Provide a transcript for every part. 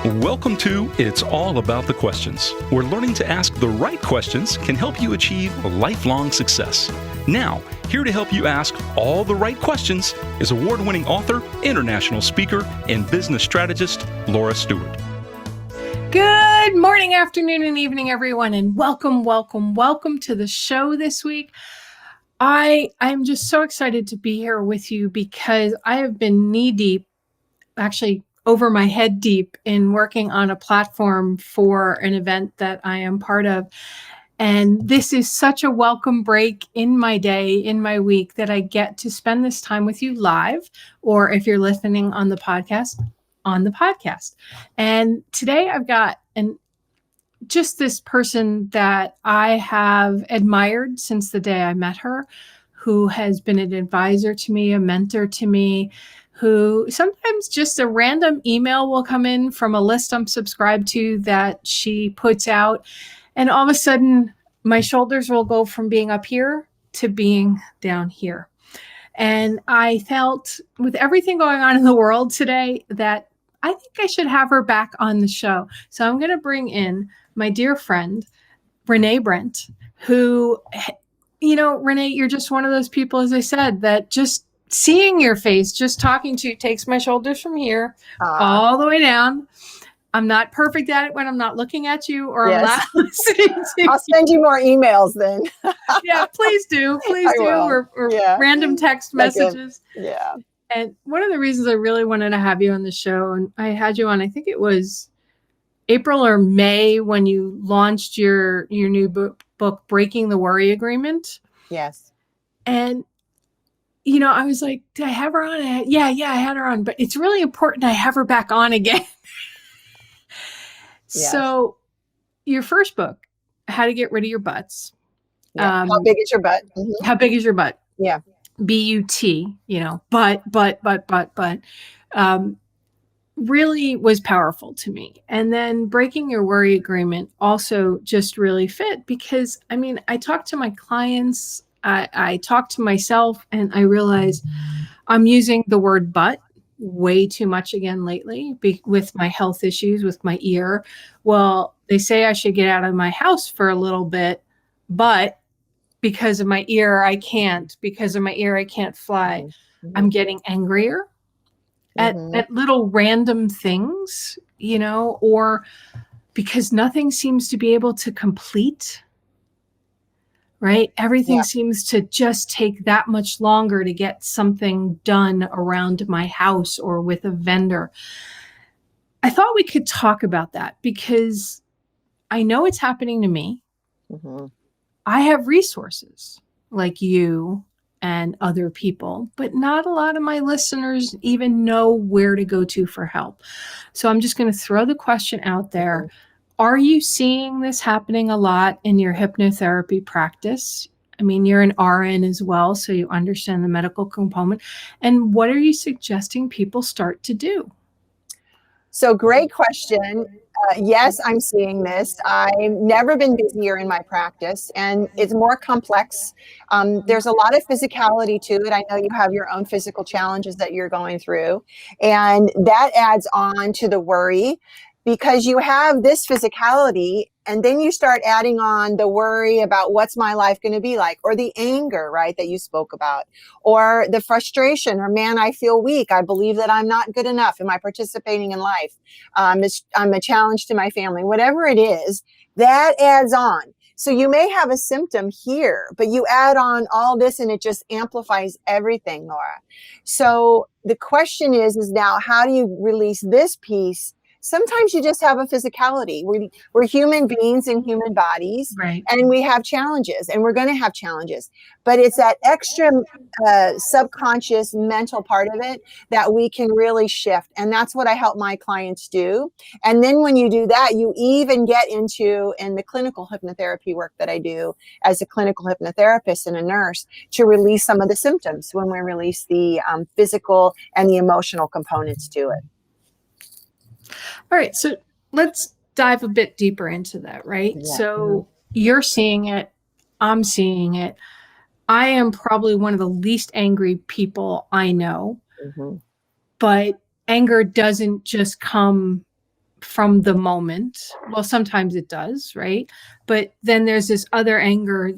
Welcome to It's All About the Questions, where learning to ask the right questions can help you achieve lifelong success. Now, here to help you ask all the right questions is award-winning author, international speaker, and business strategist, Laura Stewart. Good morning, afternoon, and evening, everyone, and welcome to the show this week. I'm just so excited to be here with you because I have been knee-deep, actually over my head deep, in working on a platform for an event that I am part of. And this is such a welcome break in my day, in my week, that I get to spend this time with you live, or if you're listening on the podcast, on the podcast. And today I've got just this person that I have admired since the day I met her, who has been an advisor to me, a mentor to me, who sometimes just a random email will come in from a list I'm subscribed to that she puts out. And all of a sudden, my shoulders will go from being up here to being down here. And I felt, with everything going on in the world today, that I think I should have her back on the show. So I'm going to bring in my dear friend, Rene Brent, who, you know, Rene, you're just one of those people, as I said, that just seeing your face, just talking to you, takes my shoulders from here all the way down. I'm not perfect at it when I'm not looking at you or I'm not listening to you. I'll send you more emails then. Yeah, please do. Please do. Or random text messages. Yeah. And one of the reasons I really wanted to have you on the show, and I had you on, I think it was April or May, when you launched your new book, Breaking the Worry Agreement. Yes. And, you know, I was like, did I have her on? Yeah, I had her on, but it's really important I have her back on again. Yes. So your first book, How to Get Rid of Your Butts. Yeah. How big is your butt? Mm-hmm. How big is your butt? Yeah. B-U-T, you know, but, really was powerful to me. And then Breaking Your Worry Agreement also just really fit because, I mean, I talk to my clients, I talk to myself, and I realize I'm using the word but way too much again lately with my health issues, with my ear. Well, they say I should get out of my house for a little bit, but because of my ear, I can't. Because of my ear, I can't fly. Mm-hmm. I'm getting angrier at little random things, you know, or because nothing seems to be able to complete, right? Everything seems to just take that much longer to get something done around my house or with a vendor. I thought we could talk about that because I know it's happening to me. Mm-hmm. I have resources like you and other people, but not a lot of my listeners even know where to go to for help. So I'm just going to throw the question out there. Are you seeing this happening a lot in your hypnotherapy practice? I mean, you're an RN as well, so you understand the medical component. And what are you suggesting people start to do? So great question. Yes, I'm seeing this. I've never been busier in my practice, and it's more complex. There's a lot of physicality to it. I know you have your own physical challenges that you're going through, and that adds on to the worry because you have this physicality, and then you start adding on the worry about what's my life going to be like, or the anger, right, that you spoke about, or the frustration, or man, I feel weak. I believe that I'm not good enough. Am I participating in life? I'm a challenge to my family. Whatever it is, that adds on. So you may have a symptom here, but you add on all this and it just amplifies everything, Laura. So the question is now, how do you release this piece? Sometimes you just have a physicality. We're human beings in human bodies, right? And we have challenges, and we're going to have challenges. But it's that extra subconscious mental part of it that we can really shift. And that's what I help my clients do. And then when you do that, you even get into, in the clinical hypnotherapy work that I do as a clinical hypnotherapist and a nurse, to release some of the symptoms when we release the physical and the emotional components to it. All right. So let's dive a bit deeper into that, right? Yeah. So you're seeing it. I'm seeing it. I am probably one of the least angry people I know, but anger doesn't just come from the moment. Well, sometimes it does, right? But then there's this other anger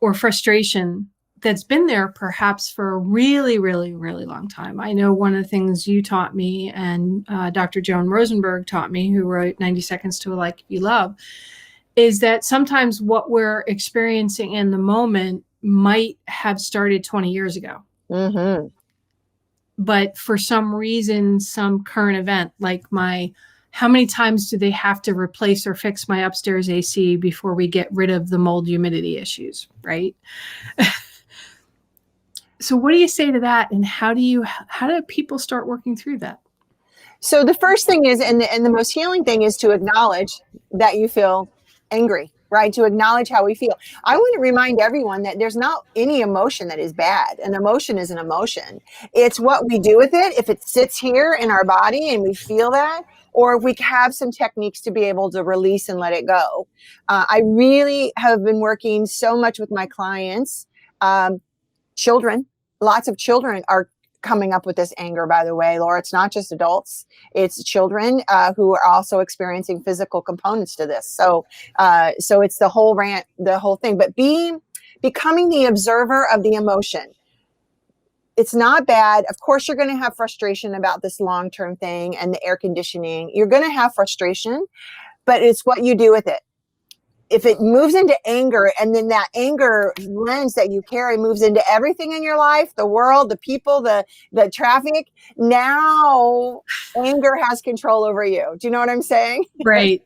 or frustration that's been there perhaps for a really, really, really long time. I know one of the things you taught me, and Dr. Joan Rosenberg taught me, who wrote 90 Seconds to a Life You Love, is that sometimes what we're experiencing in the moment might have started 20 years ago. Mm-hmm. But for some reason, some current event, like how many times do they have to replace or fix my upstairs AC before we get rid of the mold humidity issues, right? So what do you say to that? And how do people start working through that? So the first thing is, and the most healing thing is to acknowledge that you feel angry, right? To acknowledge how we feel. I want to remind everyone that there's not any emotion that is bad. An emotion is an emotion. It's what we do with it. If it sits here in our body and we feel that, or if we have some techniques to be able to release and let it go. I really have been working so much with my clients. Children, lots of children are coming up with this anger, by the way, Laura. It's not just adults, it's children who are also experiencing physical components to this. So it's the whole rant, the whole thing. But becoming the observer of the emotion. It's not bad. Of course, you're going to have frustration about this long-term thing and the air conditioning. You're going to have frustration, but it's what you do with it. If it moves into anger, and then that anger lens that you carry moves into everything in your life, the world, the people, the traffic, now anger has control over you. Do you know what I'm saying? Right.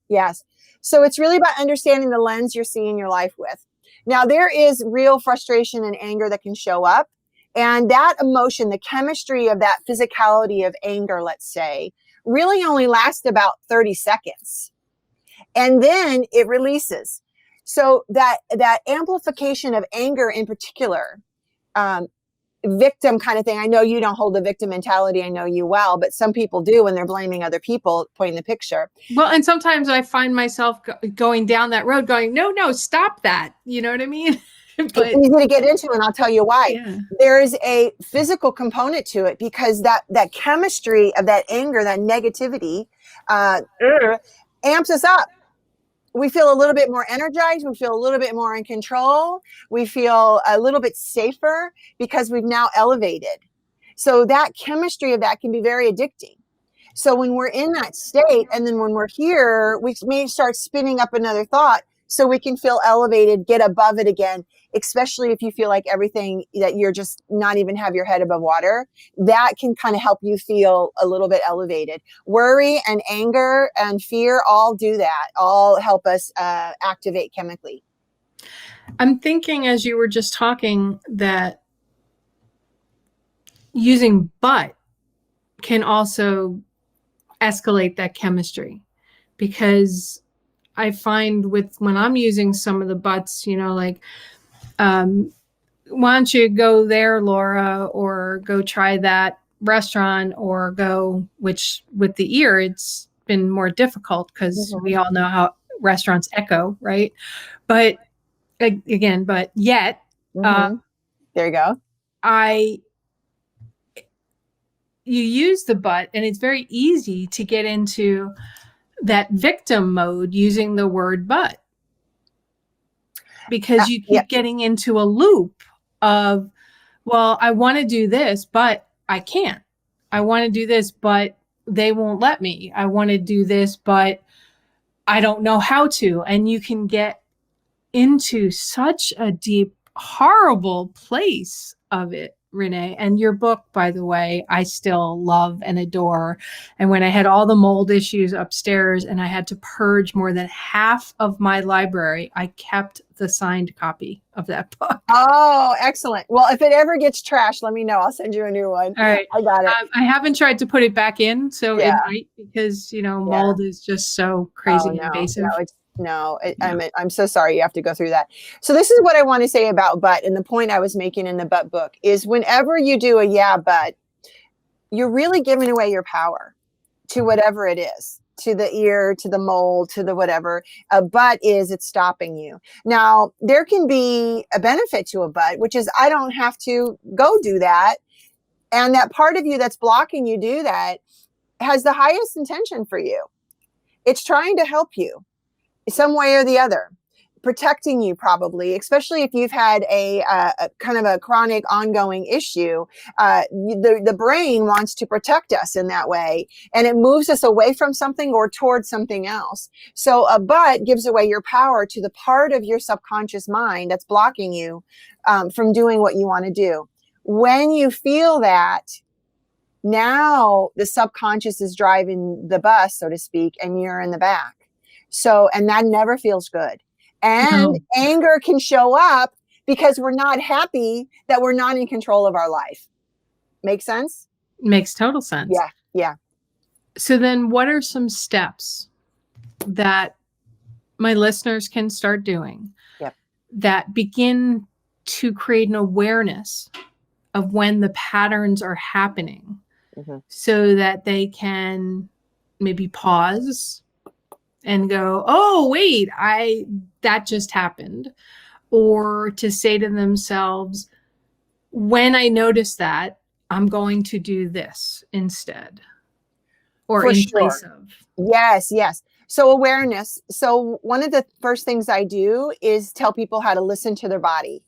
Yes. So it's really about understanding the lens you're seeing your life with. Now, there is real frustration and anger that can show up. And that emotion, the chemistry of that physicality of anger, let's say, really only lasts about 30 seconds. And then it releases. So that amplification of anger in particular, victim kind of thing. I know you don't hold the victim mentality. I know you well, but some people do when they're blaming other people, pointing the picture. Well, and sometimes I find myself going down that road going, no, stop that. You know what I mean? But it's easy to get into, and I'll tell you why. Yeah. There is a physical component to it, because that chemistry of that anger, that negativity, amps us up. We feel a little bit more energized. We feel a little bit more in control. We feel a little bit safer because we've now elevated. So that chemistry of that can be very addicting. So when we're in that state, and then when we're here, we may start spinning up another thought so we can feel elevated, get above it again, especially if you feel like everything that you're just not even have your head above water. That can kind of help you feel a little bit elevated. Worry and anger and fear all do that, all help us activate chemically. I'm thinking, as you were just talking, that using but can also escalate that chemistry, because I find when I'm using some of the buts, like, why don't you go there, Laura, or go try that restaurant, or go, which with the ear, it's been more difficult because we all know how restaurants echo, right? But again, yet, there you go. You use the but, and it's very easy to get into that victim mode using the word but, because you keep getting into a loop of, well, I want to do this, but I can't. I want to do this, but they won't let me. I want to do this, but I don't know how to. And you can get into such a deep, horrible place of it, Rene. And your book, by the way, I still love and adore. And when I had all the mold issues upstairs and I had to purge more than half of my library, I kept the signed copy of that book. Oh, excellent. Well, if it ever gets trashed, let me know. I'll send you a new one. All right. I got it. I haven't tried to put it back in, so it might, because, mold is just so crazy and invasive. I'm so sorry you have to go through that. So this is what I want to say about but, and the point I was making in the but book is, whenever you do a but, you're really giving away your power to whatever it is, to the ear, to the mold, to the whatever. A but it's stopping you. Now, there can be a benefit to a but, which is I don't have to go do that. And that part of you that's blocking you do that, has the highest intention for you. It's trying to help you some way or the other, protecting you probably, especially if you've had a kind of a chronic ongoing issue. The brain wants to protect us in that way, and it moves us away from something or towards something else. So a but gives away your power to the part of your subconscious mind that's blocking you from doing what you want to do. When you feel that, now the subconscious is driving the bus, so to speak, and you're in the back. So, and that never feels good. And anger can show up because we're not happy that we're not in control of our life. Make sense? Makes total sense. Yeah. Yeah. So then what are some steps that my listeners can start doing that begin to create an awareness of when the patterns are happening, so that they can maybe pause and go, oh, wait, that just happened. Or to say to themselves, when I notice that, I'm going to do this instead, or For in sure. place of. Yes, yes. So awareness. So one of the first things I do is tell people how to listen to their body.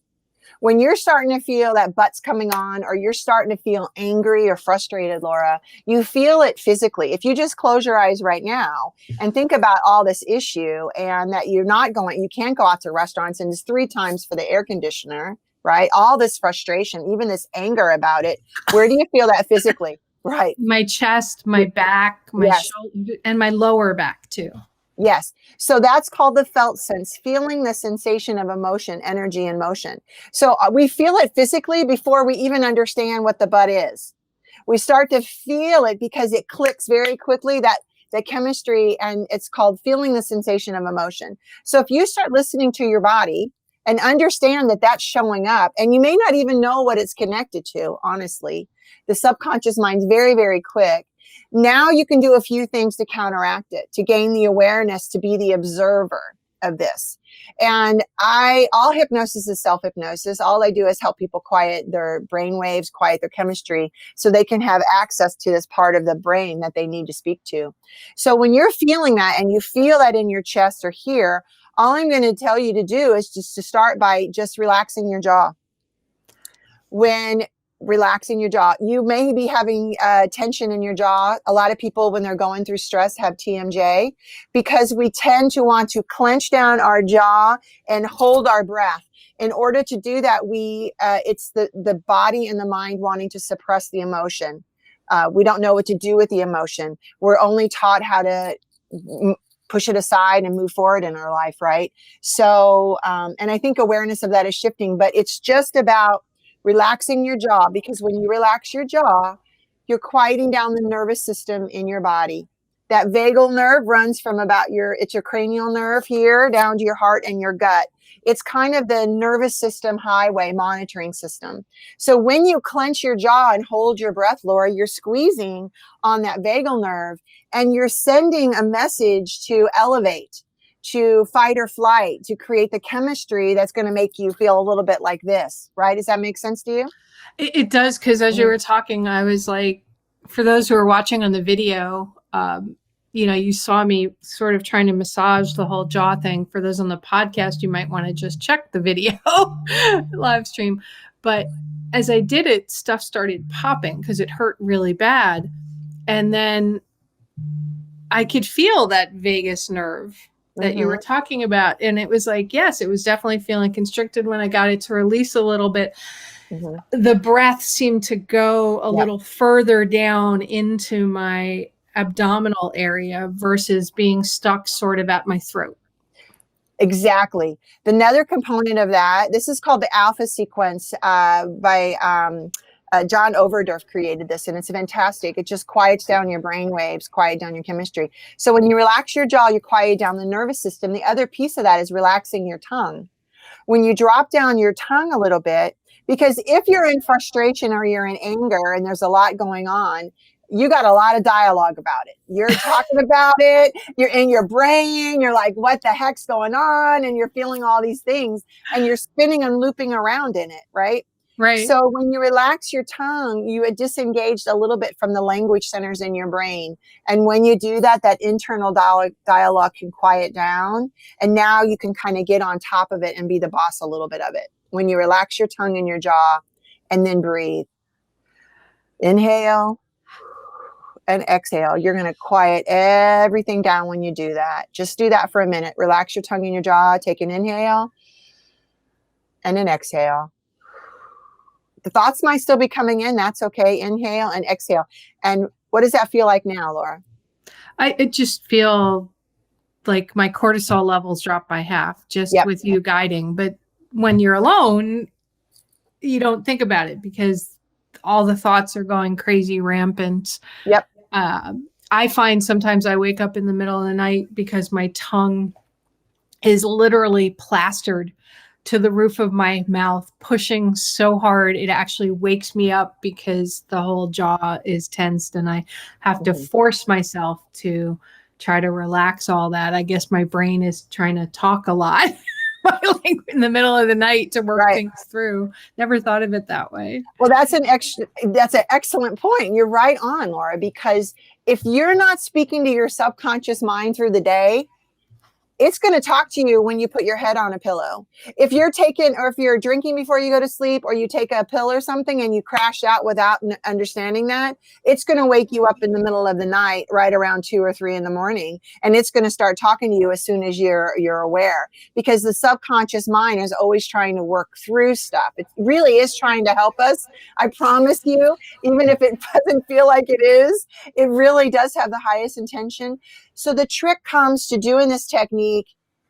When you're starting to feel that butt's coming on, or you're starting to feel angry or frustrated, Laura, you feel it physically. If you just close your eyes right now and think about all this issue, and that you can't go out to restaurants, and it's 3 times for the air conditioner, right? All this frustration, even this anger about it. Where do you feel that physically? Right. My chest, my back, my shoulder, and my lower back too. Yes. So that's called the felt sense, feeling the sensation of emotion, energy, and motion. So we feel it physically before we even understand what the but is. We start to feel it because it clicks very quickly, that the chemistry, and it's called feeling the sensation of emotion. So if you start listening to your body and understand that that's showing up, and you may not even know what it's connected to, honestly, the subconscious mind's very, very quick. Now you can do a few things to counteract it, to gain the awareness, to be the observer of this. And all hypnosis is self-hypnosis. All I do is help people quiet their brain waves, quiet their chemistry, so they can have access to this part of the brain that they need to speak to. So when you're feeling that, and you feel that in your chest or here, all I'm going to tell you to do is just to start by just relaxing your jaw. When relaxing your jaw, you may be having tension in your jaw. A lot of people, when they're going through stress, have TMJ, because we tend to want to clench down our jaw and hold our breath. In order to do that, it's the body and the mind wanting to suppress the emotion. We don't know what to do with the emotion. We're only taught how to push it aside and move forward in our life, right? So, and I think awareness of that is shifting, but it's just about relaxing your jaw, because when you relax your jaw, you're quieting down the nervous system in your body. That vagal nerve runs from it's your cranial nerve here down to your heart and your gut. It's kind of the nervous system highway monitoring system. So when you clench your jaw and hold your breath, Laura, you're squeezing on that vagal nerve, and you're sending a message to elevate, to fight or flight, to create the chemistry that's going to make you feel a little bit like this, right? Does that make sense to you? It does, because as you were talking, I was like, for those who are watching on the video, you saw me sort of trying to massage the whole jaw thing. For those on the podcast, you might want to just check the video live stream. But as I did it, stuff started popping because it hurt really bad. And then I could feel that vagus nerve that you were talking about. And it was like, yes, it was definitely feeling constricted when I got it to release a little bit. The breath seemed to go a little further down into my abdominal area versus being stuck sort of at my throat. Exactly. Another component of that, this is called the alpha sequence by John Overdorf created this, and it's fantastic. It just quiets down your brain waves, quiet down your chemistry. So when you relax your jaw, you quiet down the nervous system. The other piece of that is relaxing your tongue. When you drop down your tongue a little bit, because if you're in frustration or you're in anger and there's a lot going on, you got a lot of dialogue about it. You're talking about it. You're in your brain. You're like, what the heck's going on? And you're feeling all these things, and you're spinning and looping around in it, right? Right. So when you relax your tongue, you are disengaged a little bit from the language centers in your brain. And when you do that, that internal dialogue can quiet down. And now you can kind of get on top of it and be the boss a little bit of it. When you relax your tongue and your jaw and then breathe. Inhale and exhale. You're going to quiet everything down when you do that. Just do that for a minute. Relax your tongue and your jaw. Take an inhale and an exhale. The thoughts might still be coming in. That's okay. Inhale and exhale. And what does that feel like now, Laura? I just feel like my cortisol levels drop by half just with you guiding. But when you're alone, you don't think about it because all the thoughts are going crazy rampant. Yep. I find sometimes I wake up in the middle of the night because my tongue is literally plastered to the roof of my mouth, pushing so hard it actually wakes me up because the whole jaw is tensed and I have to force myself to try to relax all that. I guess my brain is trying to talk a lot like in the middle of the night to work things through. Never thought of it that way. Well, that's an excellent point. You're right on, Laura, because if you're not speaking to your subconscious mind through the day, it's going to talk to you when you put your head on a pillow. If you're if you're drinking before you go to sleep, or you take a pill or something and you crash out without understanding that, it's going to wake you up in the middle of the night, right around 2 or 3 in the morning. And it's going to start talking to you as soon as you're aware, because the subconscious mind is always trying to work through stuff. It really is trying to help us. I promise you, even if it doesn't feel like it is, it really does have the highest intention. So the trick comes to doing this technique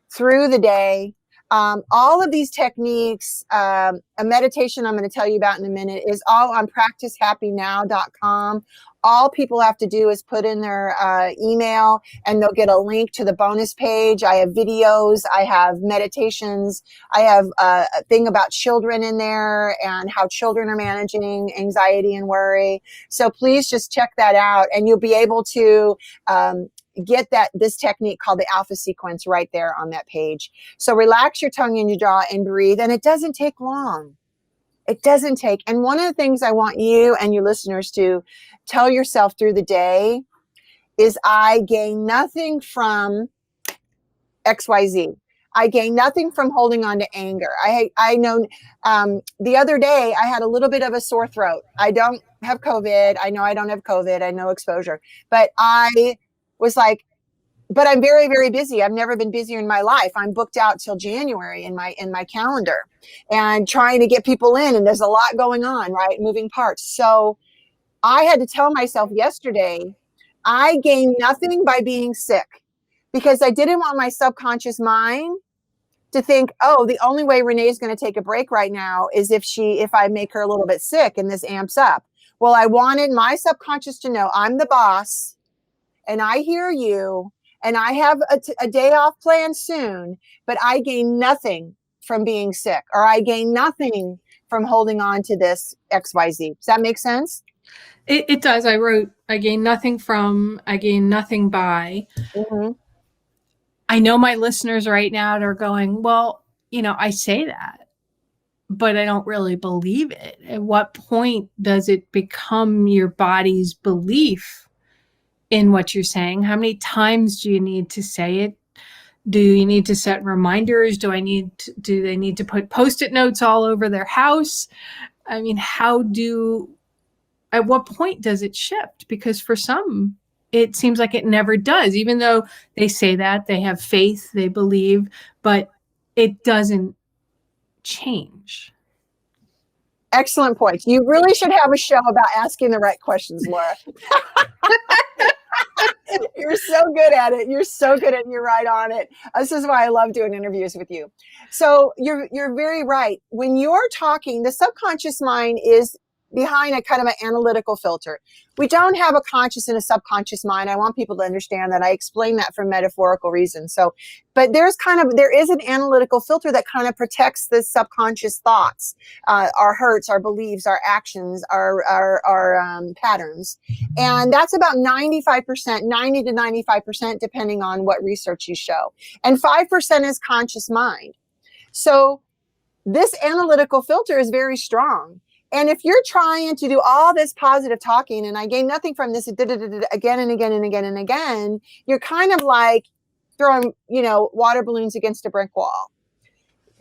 through the day. All of these techniques, a meditation I'm going to tell you about in a minute, is all on practicehappynow.com. All people have to do is put in their email and they'll get a link to the bonus page. I have videos, I have meditations, I have a thing about children in there and how children are managing anxiety and worry. So please just check that out and you'll be able to get this technique called the alpha sequence right there on that page. So relax your tongue and your jaw and breathe. And it doesn't take long. It doesn't take. And one of the things I want you and your listeners to tell yourself through the day is, I gain nothing from XYZ. I gain nothing from holding on to anger. I know the other day I had a little bit of a sore throat. I don't have COVID. I know I don't have COVID. I know exposure. But I was like, but I'm very, very busy. I've never been busier in my life. I'm booked out till January in my calendar and trying to get people in. And there's a lot going on, right? Moving parts. So I had to tell myself yesterday, I gain nothing by being sick, because I didn't want my subconscious mind to think, oh, the only way Rene is going to take a break right now is if I make her a little bit sick and this amps up. Well, I wanted my subconscious to know I'm the boss and I hear you and I have a day off planned soon, but I gain nothing from being sick, or I gain nothing from holding on to this XYZ. Does that make sense? It does. I wrote, I gain nothing from, I gain nothing by. Mm-hmm. I know my listeners right now are going, well, I say that, but I don't really believe it. At what point does it become your body's belief in what you're saying? How many times do you need to say it? Do you need to set reminders? Do they need to put Post-it notes all over their house? I mean, at what point does it shift? Because for some, it seems like it never does, even though they say that they have faith, they believe, but it doesn't change. Excellent point. You really should have a show about asking the right questions, Laura. You're so good at it. You're so good at it. You're right on it. This is why I love doing interviews with you. So you're very right. When you're talking, the subconscious mind is behind a kind of an analytical filter. We don't have a conscious and a subconscious mind. I want people to understand that. I explain that for metaphorical reasons. So, but there is an analytical filter that kind of protects the subconscious thoughts, our hurts, our beliefs, our actions, our patterns. And that's about 95%, 90 to 95%, depending on what research you show. And 5% is conscious mind. So this analytical filter is very strong. And if you're trying to do all this positive talking and I gain nothing from this again and again and again and again, you're kind of like throwing, water balloons against a brick wall.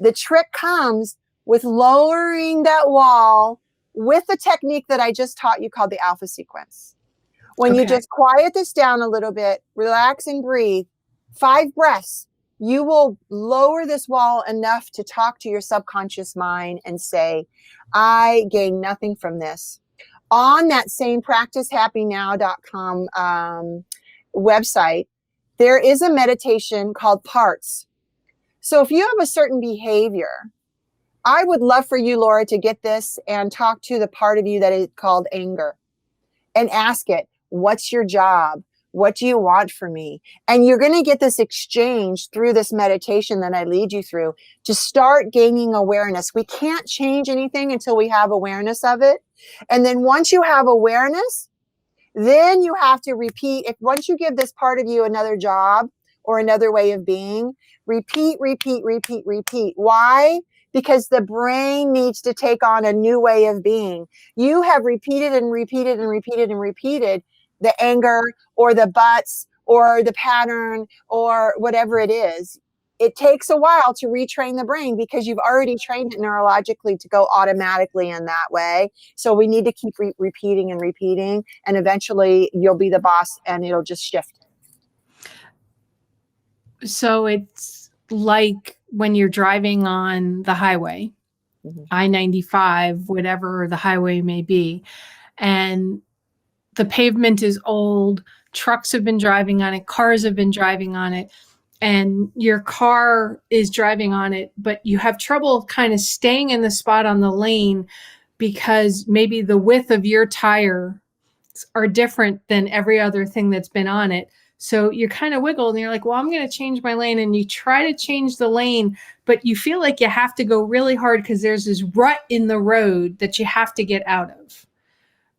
The trick comes with lowering that wall with the technique that I just taught you called the alpha sequence. When you just quiet this down a little bit, relax and breathe, 5 breaths, you will lower this wall enough to talk to your subconscious mind and say, I gain nothing from this. On that same practicehappynow.com website, there is a meditation called parts. So if you have a certain behavior, I would love for you, Laura, to get this and talk to the part of you that is called anger and ask it, what's your job? What do you want from me? And you're going to get this exchange through this meditation that I lead you through to start gaining awareness. We can't change anything until we have awareness of it. And then once you have awareness, then you have to repeat. Once you give this part of you another job or another way of being, repeat. Why? Because the brain needs to take on a new way of being. You have repeated the anger or the buts or the pattern or whatever it is. It takes a while to retrain the brain because you've already trained it neurologically to go automatically in that way. So we need to keep repeating, and eventually you'll be the boss and it'll just shift. So it's like when you're driving on the highway, I-95, whatever the highway may be, and the pavement is old, trucks have been driving on it, cars have been driving on it, and your car is driving on it, but you have trouble kind of staying in the spot on the lane because maybe the width of your tire are different than every other thing that's been on it. So you're kind of wiggled and you're like, well, I'm going to change my lane. And you try to change the lane, but you feel like you have to go really hard because there's this rut in the road that you have to get out of.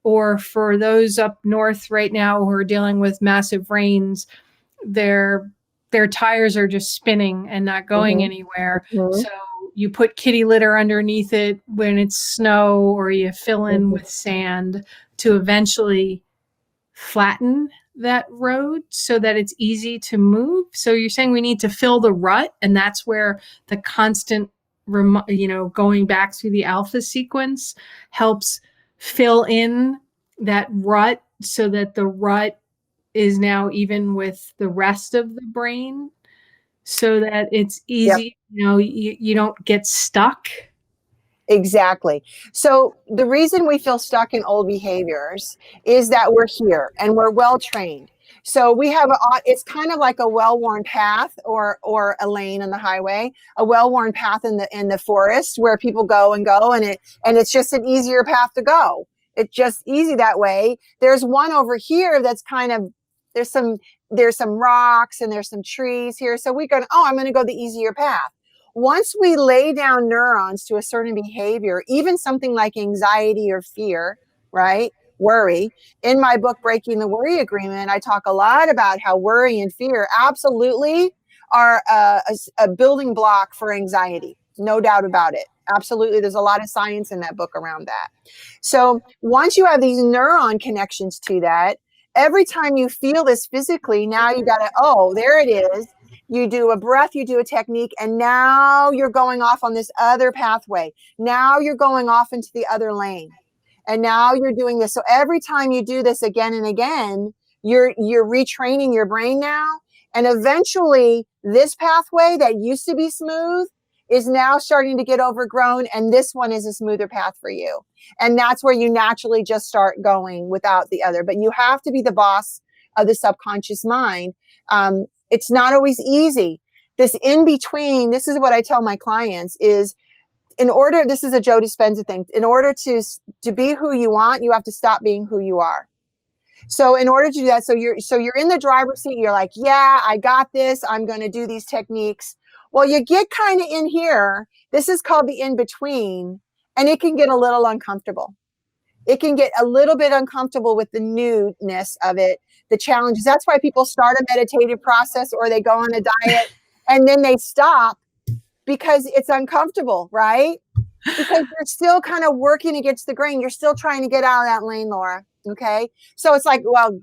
Or for those up north right now who are dealing with massive rains, their tires are just spinning and not going anywhere. So you put kitty litter underneath it when it's snow, or you fill in with sand to eventually flatten that road so that it's easy to move. So you're saying we need to fill the rut, and that's where the constant going back through the alpha sequence helps fill in that rut so that the rut is now even with the rest of the brain so that it's easy. You don't get stuck. Exactly. So the reason we feel stuck in old behaviors is that we're here and we're well trained. So we have it's kind of like a well-worn path or a lane on the highway, a well-worn path in the forest where people go and it's just an easier path to go. It's just easy that way. There's one over here that's kind of, there's some rocks and there's some trees here. So we go, I'm going to go the easier path. Once we lay down neurons to a certain behavior, even something like anxiety or fear, right? Worry. In my book, Breaking the Worry Agreement, I talk a lot about how worry and fear absolutely are a building block for anxiety. No doubt about it. Absolutely. There's a lot of science in that book around that. So once you have these neuron connections to that, every time you feel this physically, now you got to, there it is. You do a breath, you do a technique, and now you're going off on this other pathway. Now you're going off into the other lane. And now you're doing this. So every time you do this again and again, you're retraining your brain now. And eventually this pathway that used to be smooth is now starting to get overgrown. And this one is a smoother path for you. And that's where you naturally just start going without the other. But you have to be the boss of the subconscious mind. It's not always easy. This in between, this is what I tell my clients is, this is a Joe Dispenza thing. In order to be who you want, you have to stop being who you are. So in order to do that, so you're in the driver's seat, you're like, yeah, I got this. I'm going to do these techniques. Well, you get kind of in here. This is called the in-between, and it can get a little uncomfortable. It can get a little bit uncomfortable with the newness of it, the challenges. That's why people start a meditative process or they go on a diet and then they stop because it's uncomfortable, right? Because you're still kind of working against the grain. You're still trying to get out of that lane, Laura. Okay. So it's like, well,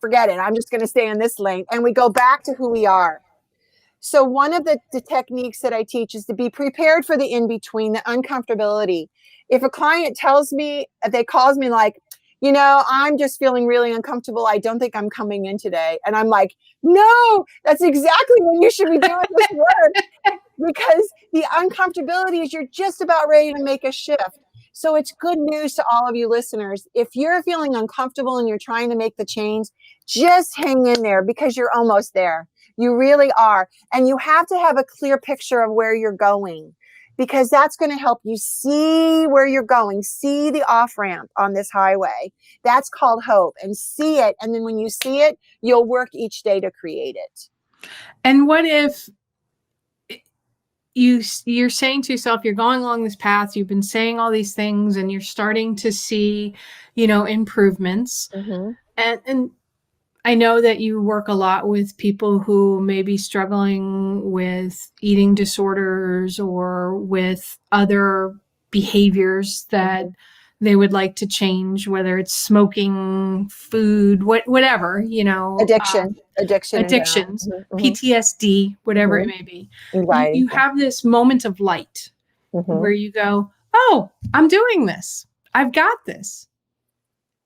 forget it. I'm just going to stay in this lane. And we go back to who we are. So one of the techniques that I teach is to be prepared for the in-between, the uncomfortability. If a client tells me, they calls me like, I'm just feeling really uncomfortable. I don't think I'm coming in today. And I'm like, no, that's exactly when you should be doing this work. Because the uncomfortability is you're just about ready to make a shift. So it's good news to all of you listeners. If you're feeling uncomfortable and you're trying to make the change, just hang in there because you're almost there. You really are. And you have to have a clear picture of where you're going, because that's going to help you see where you're going, see the off-ramp on this highway. That's called hope, and see it. And then when you see it, you'll work each day to create it. And what if you're saying to yourself, you're going along this path, you've been saying all these things, and you're starting to see, improvements. Mm-hmm. And I know that you work a lot with people who may be struggling with eating disorders or with other behaviors that they would like to change, whether it's smoking, food, whatever, Addictions, addictions, PTSD, whatever it may be. Right. You have this moment of light where you go, oh, I'm doing this. I've got this.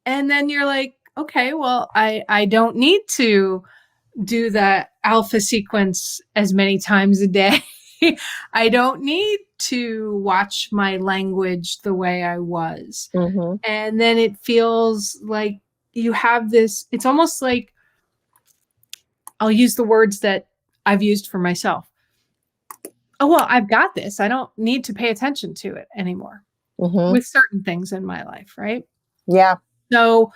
And then you're like, okay, well, I don't need to do the alpha sequence as many times a day. I don't need to watch my language the way I was. And then it feels like you have this, it's almost like, I'll use the words that I've used for myself. Oh, well, I've got this. I don't need to pay attention to it anymore with certain things in my life, right? Yeah. So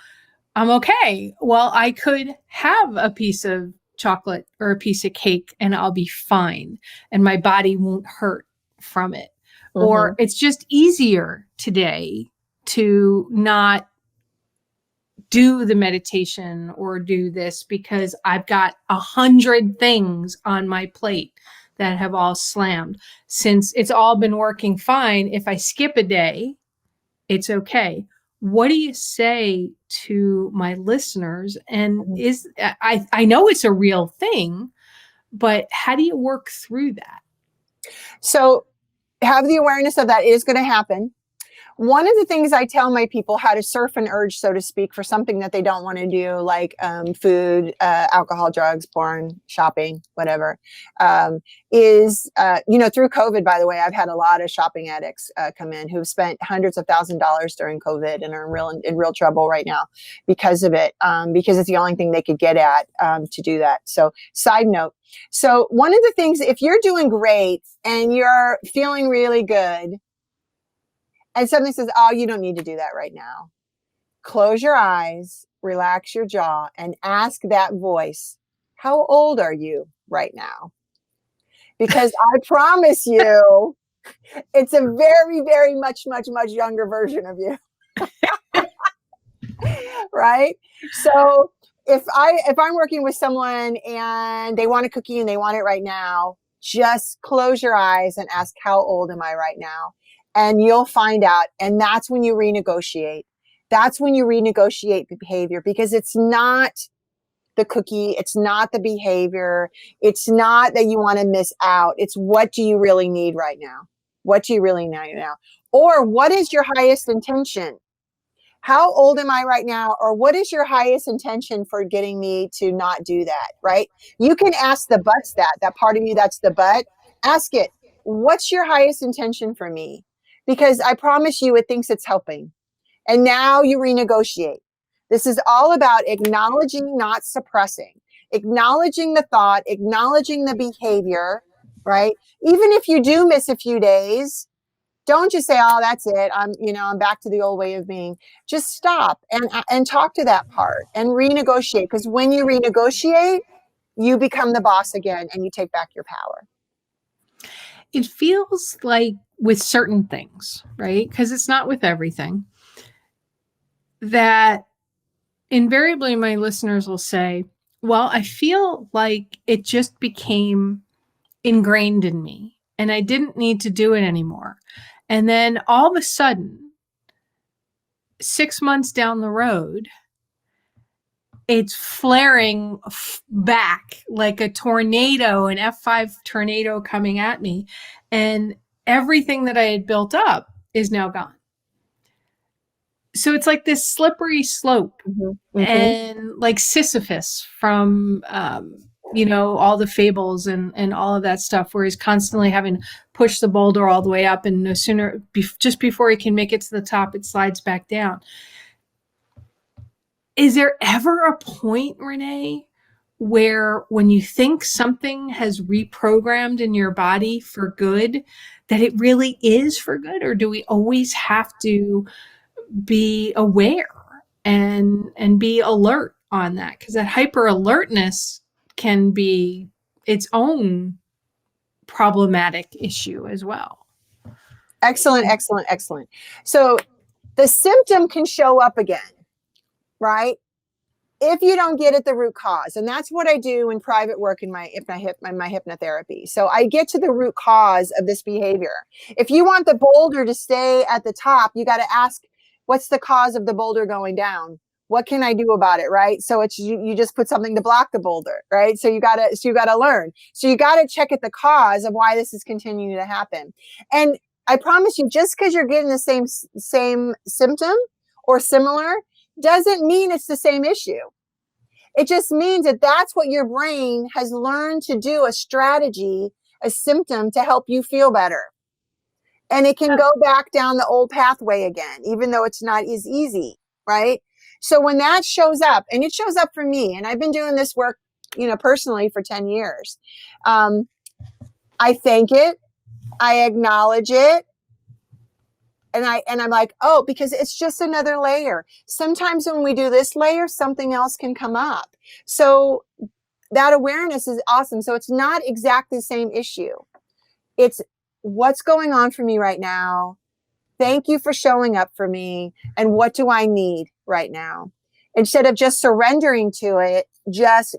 I'm okay. Well, I could have a piece of chocolate or a piece of cake and I'll be fine and my body won't hurt from it. Or it's just easier today to not do the meditation or do this because I've got 100 things on my plate that have all slammed. Since it's all been working fine, if I skip a day, it's okay. What do you say to my listeners? And I know it's a real thing, but how do you work through that? So have the awareness of that is going to happen. One of the things I tell my people how to surf an urge, so to speak, for something that they don't want to do, like food, alcohol, drugs, porn, shopping, whatever, is, through COVID, by the way, I've had a lot of shopping addicts come in who've spent hundreds of thousands of dollars during COVID and are in real trouble right now because of it, because it's the only thing they could get at to do that. So side note. So one of the things, if you're doing great and you're feeling really good, and somebody says, oh, you don't need to do that right now. Close your eyes, relax your jaw, and ask that voice, how old are you right now? Because I promise you, it's a very, very much, much, much younger version of you. Right? So if I'm working with someone and they want a cookie and they want it right now, just close your eyes and ask, how old am I right now? And you'll find out. And that's when you renegotiate. That's when you renegotiate the behavior, because it's not the cookie. It's not the behavior. It's not that you want to miss out. It's what do you really need right now? What do you really need now? Or what is your highest intention? How old am I right now? Or what is your highest intention for getting me to not do that, right? You can ask the buts that part of you that's the but. Ask it, what's your highest intention for me? Because I promise you, it thinks it's helping. And now you renegotiate. This is all about acknowledging, not suppressing. Acknowledging the thought, acknowledging the behavior, right? Even if you do miss a few days, don't just say, oh, that's it. I'm back to the old way of being. Just stop and talk to that part and renegotiate. Because when you renegotiate, you become the boss again and you take back your power. It feels like with certain things, right? Because it's not with everything, that invariably my listeners will say, well, I feel like it just became ingrained in me. and I didn't need to do it anymore. And then all of a sudden, 6 months down the road, it's flaring back like a tornado, an F5 tornado coming at me. And everything that I had built up is now gone. So it's like this slippery slope, and like Sisyphus from, all the fables and all of that stuff, where he's constantly having to push the boulder all the way up, and no sooner, just before he can make it to the top, it slides back down. Is there ever a point, Rene, where when you think something has reprogrammed in your body for good, that it really is for good? Or do we always have to be aware and be alert on that? Because that hyper alertness can be its own problematic issue as well. Excellent. So the symptom can show up again, right? If you don't get at the root cause. And that's what I do in private work in my hypnotherapy. So I get to the root cause of this behavior. If you want the boulder to stay at the top, you got to ask, what's the cause of the boulder going down? What can I do about it? Right. So it's, you just put something to block the boulder, right? So you got to learn. So you got to check at the cause of why this is continuing to happen. And I promise you, just because you're getting the same symptom or similar doesn't mean it's the same issue. It just means that that's what your brain has learned to do, a strategy, a symptom to help you feel better. And it can go back down the old pathway again, even though it's not as easy, right? So when that shows up, and it shows up for me, and I've been doing this work, personally for 10 years, I thank it, I acknowledge it, and I'm like, oh, because it's just another layer. Sometimes when we do this layer, something else can come up. So that awareness is awesome. So it's not exactly the same issue. It's what's going on for me right now. Thank you for showing up for me. And what do I need right now? Instead of just surrendering to it, just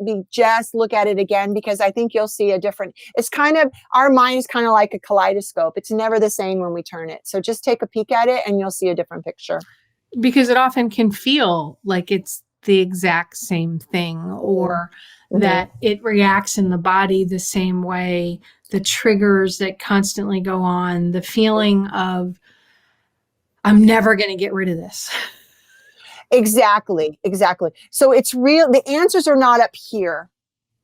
look at it again, because I think you'll see a different, our mind is kind of like a kaleidoscope. It's never the same when we turn it. So just take a peek at it and you'll see a different picture. Because it often can feel like it's the exact same thing, or that it reacts in the body the same way, the triggers that constantly go on, the feeling of, I'm never going to get rid of this. Exactly. So it's real. The answers are not up here.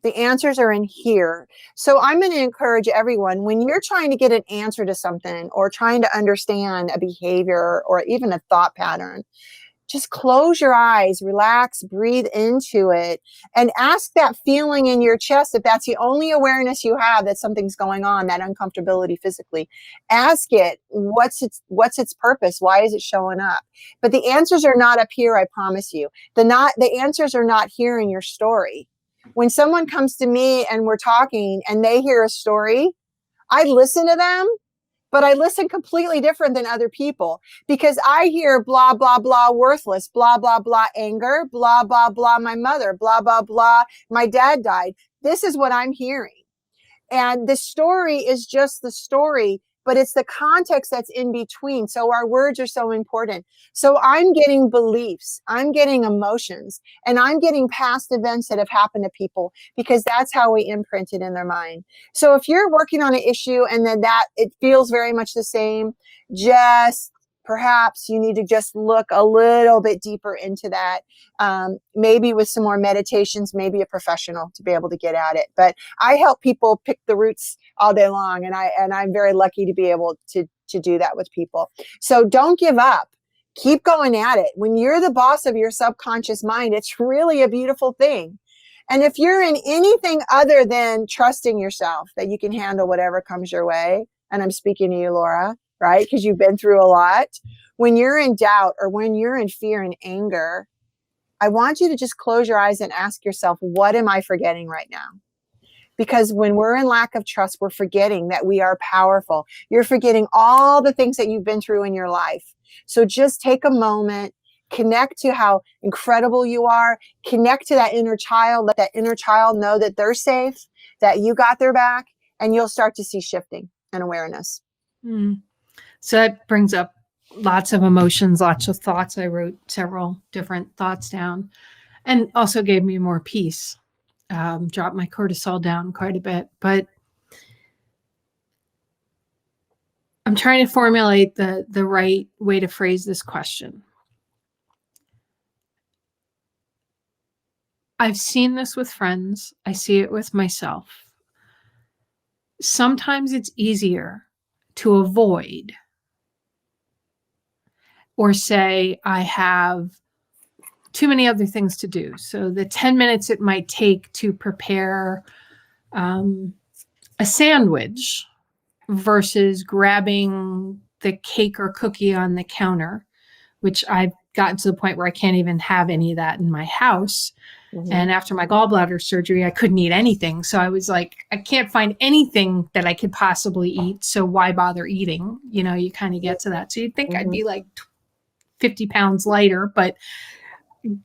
The answers are in here. So I'm going to encourage everyone, when you're trying to get an answer to something, or trying to understand a behavior or even a thought pattern, just close your eyes, relax, breathe into it, and ask that feeling in your chest, if that's the only awareness you have that something's going on, that uncomfortability physically. Ask it, what's its purpose? Why is it showing up? But the answers are not up here, I promise you. The answers are not here in your story. When someone comes to me and we're talking and they hear a story, I listen to them, but I listen completely different than other people, because I hear blah, blah, blah, worthless, blah, blah, blah, anger, blah, blah, blah, my mother, blah, blah, blah, my dad died. This is what I'm hearing. And the story is just the story, but it's the context that's in between. So our words are so important. So I'm getting beliefs, I'm getting emotions, and I'm getting past events that have happened to people, because that's how we imprint it in their mind. So if you're working on an issue and then that it feels very much the same, just perhaps you need to just look a little bit deeper into that. Maybe with some more meditations, maybe a professional to be able to get at it. But I help people pick the roots all day long. And I'm very lucky to be able to do that with people. So don't give up. Keep going at it. When you're the boss of your subconscious mind, it's really a beautiful thing. And if you're in anything other than trusting yourself that you can handle whatever comes your way, and I'm speaking to you, Laura, right? Because you've been through a lot. When you're in doubt, or when you're in fear and anger, I want you to just close your eyes and ask yourself, what am I forgetting right now? Because when we're in lack of trust, we're forgetting that we are powerful. You're forgetting all the things that you've been through in your life. So just take a moment, connect to how incredible you are, connect to that inner child, let that inner child know that they're safe, that you got their back, and you'll start to see shifting. and awareness. Mm. So that brings up lots of emotions, lots of thoughts. I wrote several different thoughts down and also gave me more peace. Dropped my cortisol down quite a bit. But I'm trying to formulate the right way to phrase this question. I've seen this with friends. I see it with myself. Sometimes it's easier to avoid or say, I have too many other things to do. So the 10 minutes it might take to prepare a sandwich versus grabbing the cake or cookie on the counter, which I've gotten to the point where I can't even have any of that in my house. And after my gallbladder surgery, I couldn't eat anything. So I was like, I can't find anything that I could possibly eat. So why bother eating? You know, you kind of get to that. So you'd think I'd be like 50 pounds lighter, but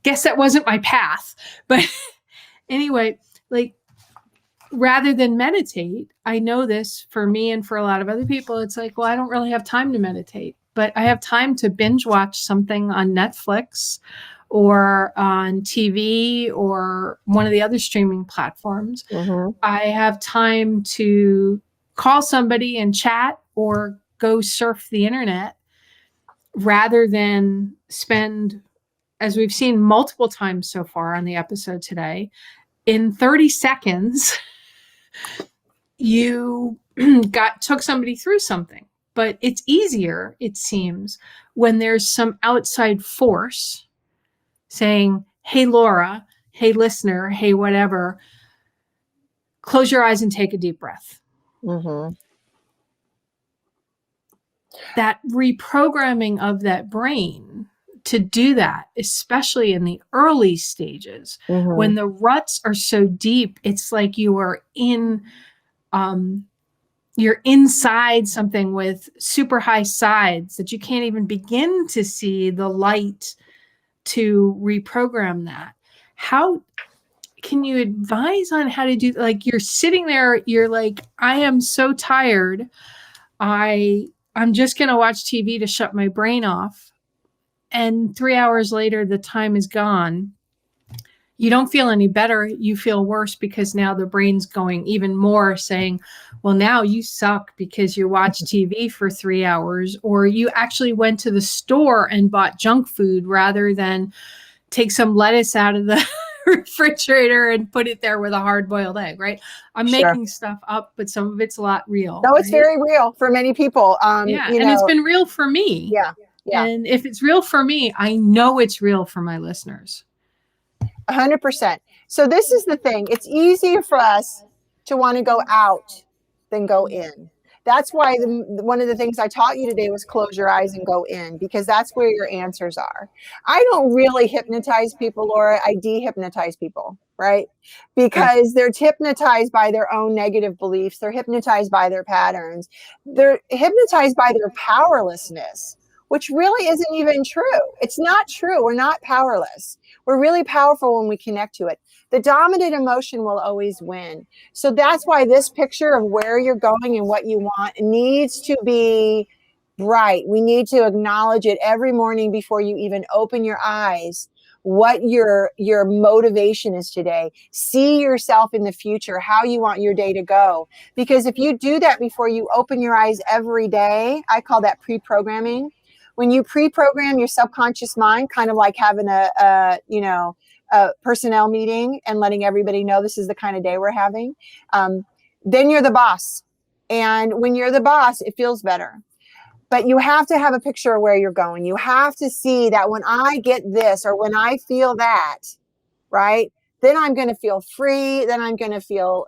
guess that wasn't my path. But anyway, like, rather than meditate, I know this for me and for a lot of other people, it's like, well, I don't really have time to meditate, but I have time to binge watch something on Netflix or on TV or one of the other streaming platforms. I have time to call somebody and chat or go surf the internet rather than spend, as we've seen multiple times so far on the episode today, in 30 seconds, you took somebody through something. But it's easier, it seems, when there's some outside force saying, hey, Laura, hey, listener, hey, whatever, close your eyes and take a deep breath. That reprogramming of that brain to do that, especially in the early stages, when the ruts are so deep, it's like you are you're inside something with super high sides that you can't even begin to see the light to reprogram that. How can you advise on how to do, like, you're sitting there, you're like, I am so tired. I'm just going to watch TV to shut my brain off. And 3 hours later, the time is gone. You don't feel any better. You feel worse because now the brain's going even more saying, well, now you suck because you watched TV for 3 hours, or you actually went to the store and bought junk food rather than take some lettuce out of the refrigerator and put it there with a hard-boiled egg, right? I'm making stuff up, but some of it's a lot real. No, it's very real for many people. It's been real for me. Yeah. And if it's real for me, I know it's real for my listeners. 100%. So this is the thing. It's easier for us to want to go out than go in. That's why one of the things I taught you today was close your eyes and go in, because that's where your answers are. I don't really hypnotize people, Laura. I dehypnotize people, right? Because they're hypnotized by their own negative beliefs. They're hypnotized by their patterns. They're hypnotized by their powerlessness, which really isn't even true. It's not true. We're not powerless. We're really powerful when we connect to it. The dominant emotion will always win. So that's why this picture of where you're going and what you want needs to be bright. We need to acknowledge it every morning before you even open your eyes, what your motivation is today. See yourself in the future, how you want your day to go. Because if you do that before you open your eyes every day, I call that pre-programming. When you pre-program your subconscious mind, kind of like having a personnel meeting and letting everybody know this is the kind of day we're having, then you're the boss. And when you're the boss, it feels better. But you have to have a picture of where you're going. You have to see that when I get this or when I feel that, right, then I'm going to feel free. Then I'm going to feel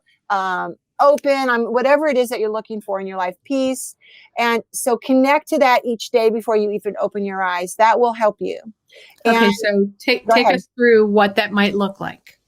open. Whatever it is that you're looking for in your life, peace. And so connect to that each day before you even open your eyes. That will help you. Okay, so take us through what that might look like.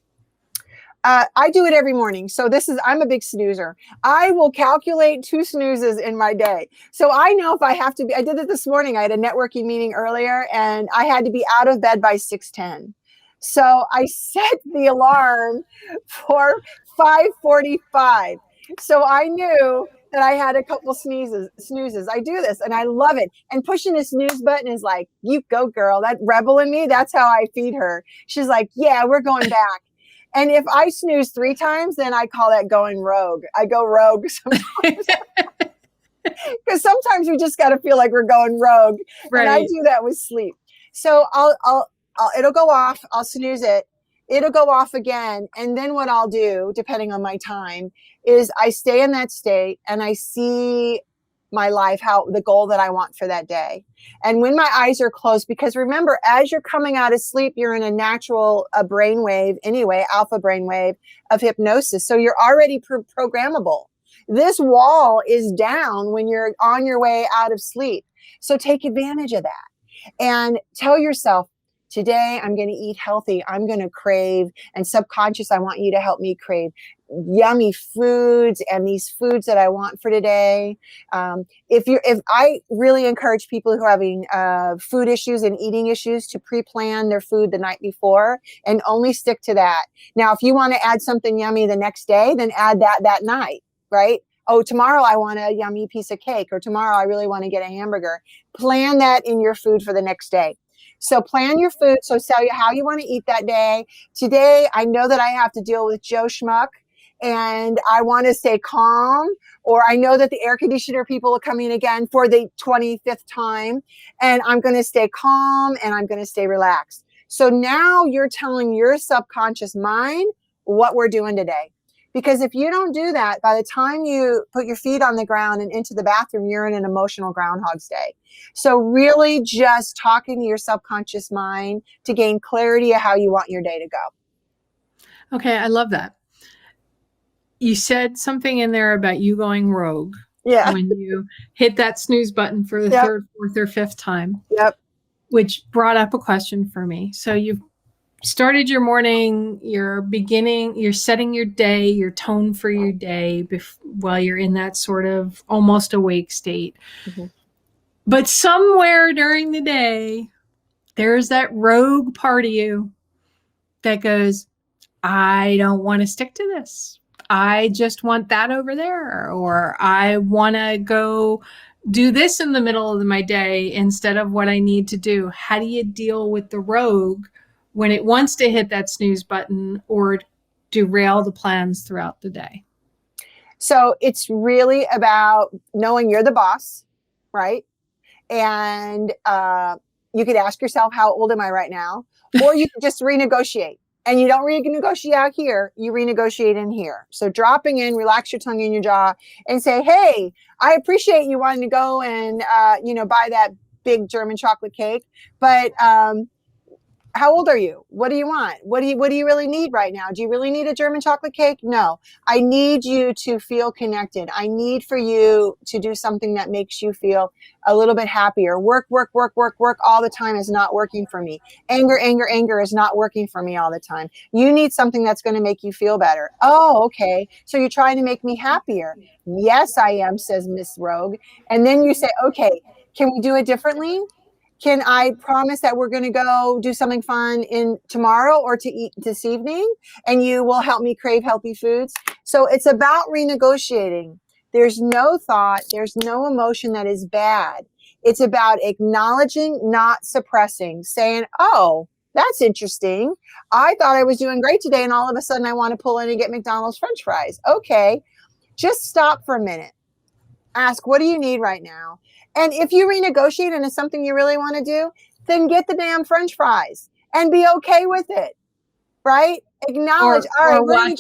I do it every morning. So I'm a big snoozer. I will calculate 2 snoozes in my day. So I know if I have to be, I did it this morning. I had a networking meeting earlier and I had to be out of bed by 6:10. So I set the alarm for 5:45. So I knew that I had a couple snoozes. I do this and I love it. And pushing the snooze button is like, you go, girl. That rebel in me, that's how I feed her. She's like, yeah, we're going back. And if I snooze 3 times, then I call that going rogue. I go rogue sometimes. Because sometimes we just got to feel like we're going rogue. Right. And I do that with sleep. So it'll go off. I'll snooze it. It'll go off again. And then what I'll do, depending on my time, is I stay in that state and I see my life, how the goal that I want for that day. And when my eyes are closed, because remember, as you're coming out of sleep, you're in a natural brainwave anyway, alpha brainwave of hypnosis. So you're already programmable. This wall is down when you're on your way out of sleep. So take advantage of that and tell yourself, today I'm going to eat healthy. I'm going to crave, and subconscious, I want you to help me crave yummy foods and these foods that I want for today. If I really encourage people who are having food issues and eating issues to pre-plan their food the night before and only stick to that. Now, if you want to add something yummy the next day, then add that night, right? Oh, tomorrow I want a yummy piece of cake, or tomorrow I really want to get a hamburger. Plan that in your food for the next day. So plan your food. So tell you how you want to eat that day. Today, I know that I have to deal with Joe Schmuck and I want to stay calm, or I know that the air conditioner people are coming again for the 25th time, and I'm going to stay calm and I'm going to stay relaxed. So now you're telling your subconscious mind what we're doing today. Because if you don't do that, by the time you put your feet on the ground and into the bathroom, you're in an emotional Groundhog's Day. So really just talking to your subconscious mind to gain clarity of how you want your day to go. Okay, I love that. You said something in there about you going rogue. Yeah. When you hit that snooze button for the third, fourth, or fifth time. Yep. Which brought up a question for me. So you've started your morning, you're setting your day, your tone for your day while you're in that sort of almost awake state. Mm-hmm. But somewhere during the day, there's that rogue part of you that goes, I don't want to stick to this. I just want that over there. Or I want to go do this in the middle of my day instead of what I need to do. How do you deal with the rogue when it wants to hit that snooze button or derail the plans throughout the day? So it's really about knowing you're the boss, right? And you could ask yourself, how old am I right now? Or you could just renegotiate. And you don't renegotiate out here, you renegotiate in here. So dropping in, relax your tongue in your jaw and say, hey, I appreciate you wanting to go and, buy that big German chocolate cake. But how old are you? What do you want? What do you really need right now? Do you really need a German chocolate cake? No, I need you to feel connected. I need for you to do something that makes you feel a little bit happier. Work all the time is not working for me. Anger is not working for me all the time. You need something that's going to make you feel better. Oh, okay. So you're trying to make me happier. Yes, I am, says Miss Rogue. And then you say, okay, can we do it differently? Can I promise that we're going to go do something fun in tomorrow or to eat this evening? And you will help me crave healthy foods. So it's about renegotiating. There's no thought. There's no emotion that is bad. It's about acknowledging, not suppressing, saying, oh, that's interesting. I thought I was doing great today. And all of a sudden I want to pull in and get McDonald's French fries. Okay. Just stop for a minute. Ask, what do you need right now? And if you renegotiate and it's something you really want to do, then get the damn French fries and be okay with it, right? Acknowledge. Or all right, watch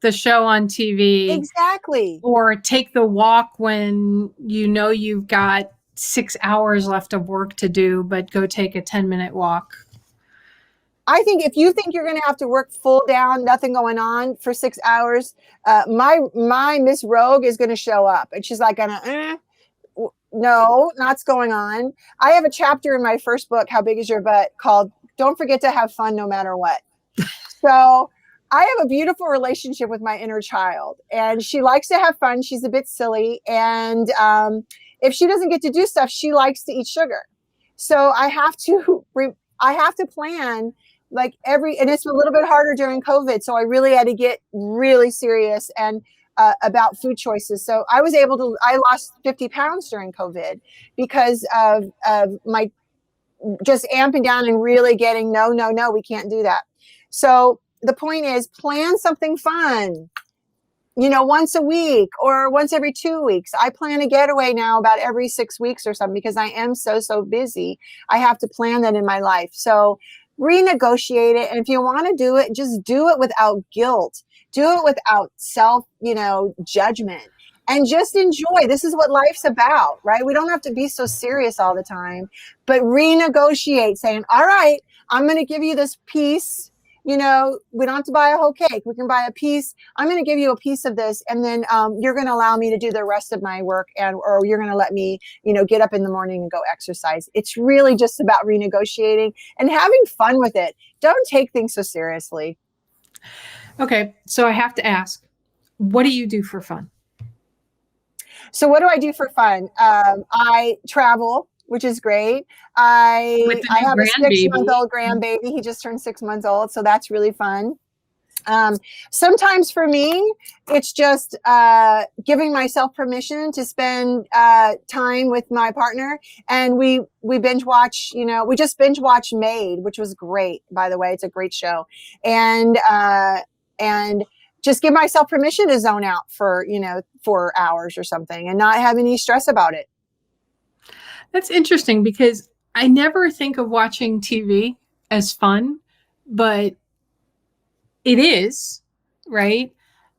the show on TV. Exactly. Or take the walk when you know you've got 6 hours left of work to do, but go take a 10-minute walk. I think if you think you're going to have to work full down, nothing going on for 6 hours, my Miss Rogue is going to show up and she's like, no, not's going on. I have a chapter in my first book, How Big Is Your Butt, called Don't Forget to Have Fun No Matter What. So I have a beautiful relationship with my inner child and she likes to have fun. She's a bit silly. And if she doesn't get to do stuff, she likes to eat sugar. So I have to plan and it's a little bit harder during COVID. So I really had to get really serious and about food choices. So I lost 50 pounds during COVID because of my just amping down and really getting, no, we can't do that. So the point is, plan something fun, once a week or once every 2 weeks. I plan a getaway now about every 6 weeks or something because I am so busy. I have to plan that in my life. So renegotiate it. And if you want to do it, just do it without guilt. Do it without self, judgment. And just enjoy. This is what life's about, right? We don't have to be so serious all the time, but renegotiate, saying, all right, I'm going to give you this piece. We don't have to buy a whole cake. We can buy a piece. I'm going to give you a piece of this. And then you're going to allow me to do the rest of my work, or you're going to let me, get up in the morning and go exercise. It's really just about renegotiating and having fun with it. Don't take things so seriously. Okay. So I have to ask, what do you do for fun? So what do I do for fun? I travel, which is great. I have a 6-month-old grandbaby. He just turned 6 months old. So that's really fun. Sometimes for me, it's just giving myself permission to spend time with my partner. And we binge watch, we just binge watch Made, which was great, by the way. It's a great show. And just give myself permission to zone out for, 4 hours or something and not have any stress about it. That's interesting because I never think of watching TV as fun, but it is, right?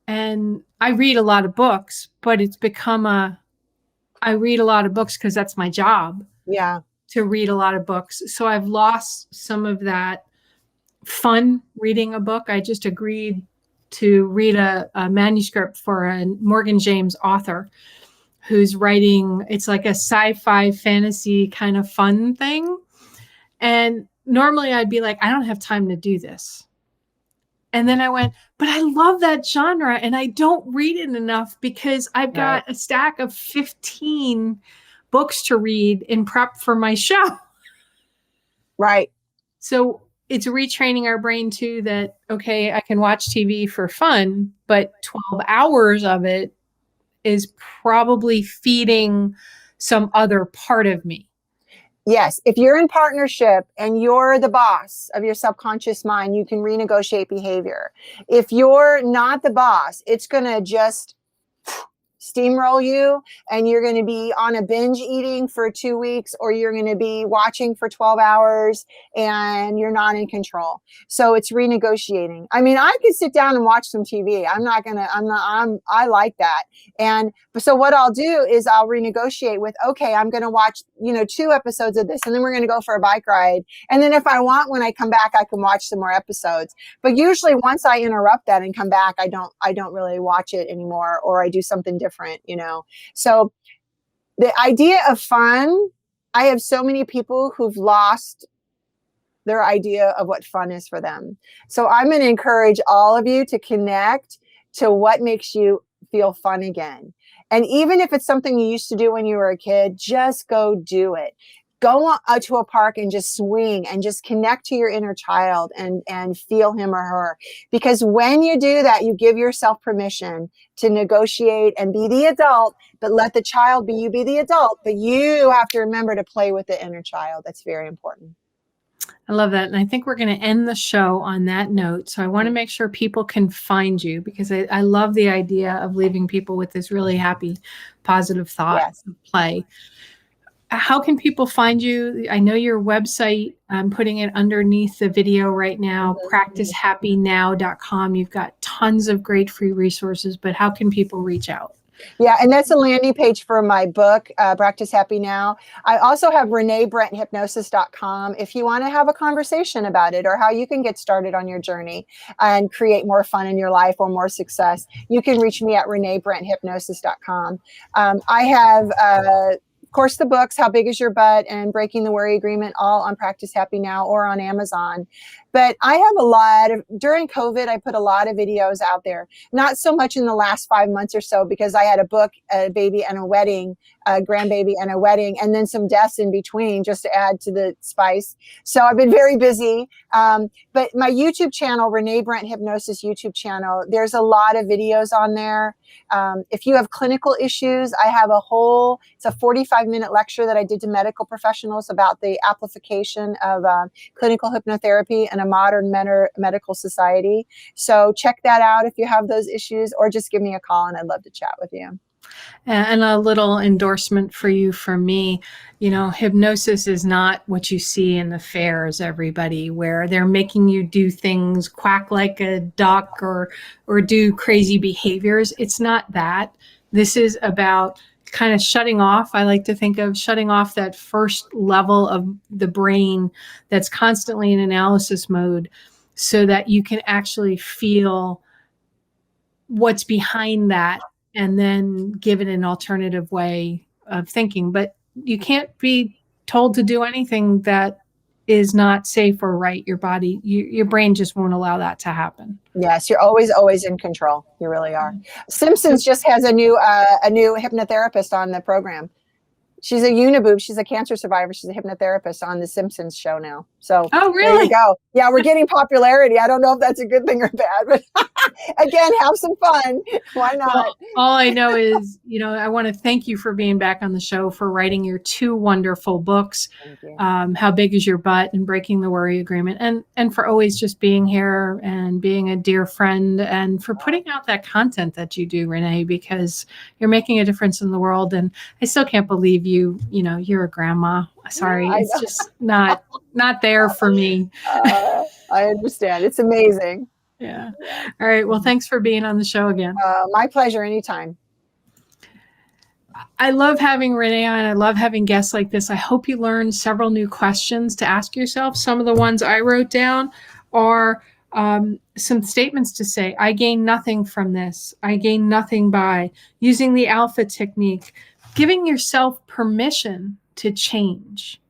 And I read a lot of books, but it's become I read a lot of books because that's my job. Yeah. To read a lot of books. So I've lost some of that fun reading a book. I just agreed to read a manuscript for a Morgan James author who's writing, it's like a sci-fi fantasy kind of fun thing. And normally I'd be like, I don't have time to do this. And then I went, but I love that genre and I don't read it enough because I've got a stack of 15 books to read in prep for my show. Right. So it's retraining our brain too that, okay, I can watch TV for fun, but 12 hours of it is probably feeding some other part of me. Yes. If you're in partnership and you're the boss of your subconscious mind, you can renegotiate behavior. If you're not the boss, it's going to just steamroll you and you're going to be on a binge eating for 2 weeks, or you're going to be watching for 12 hours and you're not in control. So it's renegotiating. I mean, I could sit down and watch some TV. I like that. And so what I'll do is I'll renegotiate with, okay, I'm going to watch, 2 episodes of this and then we're going to go for a bike ride. And then if I want, when I come back, I can watch some more episodes. But usually once I interrupt that and come back, I don't really watch it anymore, or I do something different. So the idea of fun, I have so many people who've lost their idea of what fun is for them. So I'm going to encourage all of you to connect to what makes you feel fun again. And even if it's something you used to do when you were a kid, just go do it. Go to a park and just swing and just connect to your inner child and feel him or her. Because when you do that, you give yourself permission to negotiate and be the adult, but let the child be you, be the adult. But you have to remember to play with the inner child. That's very important. I love that. And I think we're going to end the show on that note. So I want to make sure people can find you, because I love the idea of leaving people with this really happy, positive thought of play. How can people find you? I know your website, I'm putting it underneath the video right now, practicehappynow.com. You've got tons of great free resources, but how can people reach out? Yeah, and that's a landing page for my book, Practice Happy Now. I also have renebrenthypnosis.com if you want to have a conversation about it, or how you can get started on your journey and create more fun in your life or more success. You can reach me at renebrenthypnosis.com. I have of course, the books, How Big Is Your Butt and Breaking the Worry Agreement, all on Practice Happy Now or on Amazon. But during COVID, I put a lot of videos out there, not so much in the last 5 months or so, because I had a book, a baby and a wedding, a grandbaby and a wedding, and then some deaths in between just to add to the spice. So I've been very busy. But my YouTube channel, Rene Brent Hypnosis YouTube channel, there's a lot of videos on there. If you have clinical issues, I have it's a 45-minute lecture that I did to medical professionals about the application of clinical hypnotherapy in a modern medical society. So check that out if you have those issues, or just give me a call and I'd love to chat with you. And a little endorsement for you from me, hypnosis is not what you see in the fairs, everybody, where they're making you do things, quack like a duck or do crazy behaviors. It's not that. This is about kind of shutting off. I like to think of shutting off that first level of the brain that's constantly in analysis mode, so that you can actually feel what's behind that, and then give it an alternative way of thinking. But you can't be told to do anything that is not safe or right. Your body, your brain just won't allow that to happen. Yes, you're always in control. You really are. Simpsons just has a new hypnotherapist on the program. She's a uniboob. She's a cancer survivor. She's a hypnotherapist on the Simpsons show now. So oh, really? There you go. Yeah, we're getting popularity. I don't know if that's a good thing or bad, but again, have some fun. Why not? Well, all I know is, I want to thank you for being back on the show, for writing your 2 wonderful books, How Big Is Your Butt and Breaking the Worry Agreement, and for always just being here and being a dear friend, and for putting out that content that you do, Rene, because you're making a difference in the world. And I still can't believe you're a grandma. Sorry, it's just not there for me. I understand. It's amazing. Yeah. All right. Well, thanks for being on the show again. My pleasure. Anytime. I love having Rene on. I love having guests like this. I hope you learned several new questions to ask yourself. Some of the ones I wrote down are some statements to say. I gain nothing from this. I gain nothing by using the alpha technique. Giving yourself permission to change,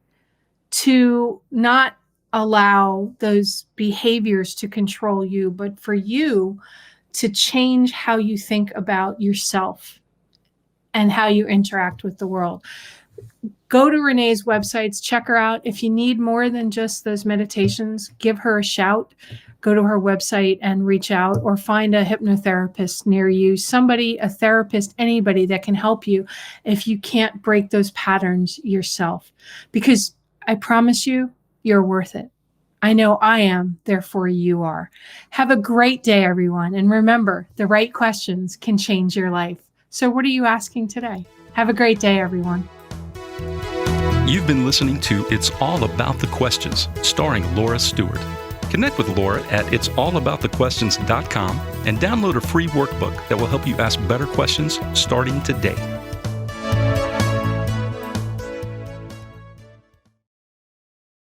to not allow those behaviors to control you, but for you to change how you think about yourself and how you interact with the world. Go to Rene's websites, check her out. If you need more than just those meditations, give her a shout. Go to her website and reach out, or find a hypnotherapist near you, a therapist, anybody that can help you if you can't break those patterns yourself. Because I promise you, you're worth it. I know I am, therefore you are. Have a great day, everyone. And remember, the right questions can change your life. So what are you asking today? Have a great day, everyone. You've been listening to It's All About the Questions, starring Laura Stewart. Connect with Laura at it'sallaboutthequestions.com and download a free workbook that will help you ask better questions starting today.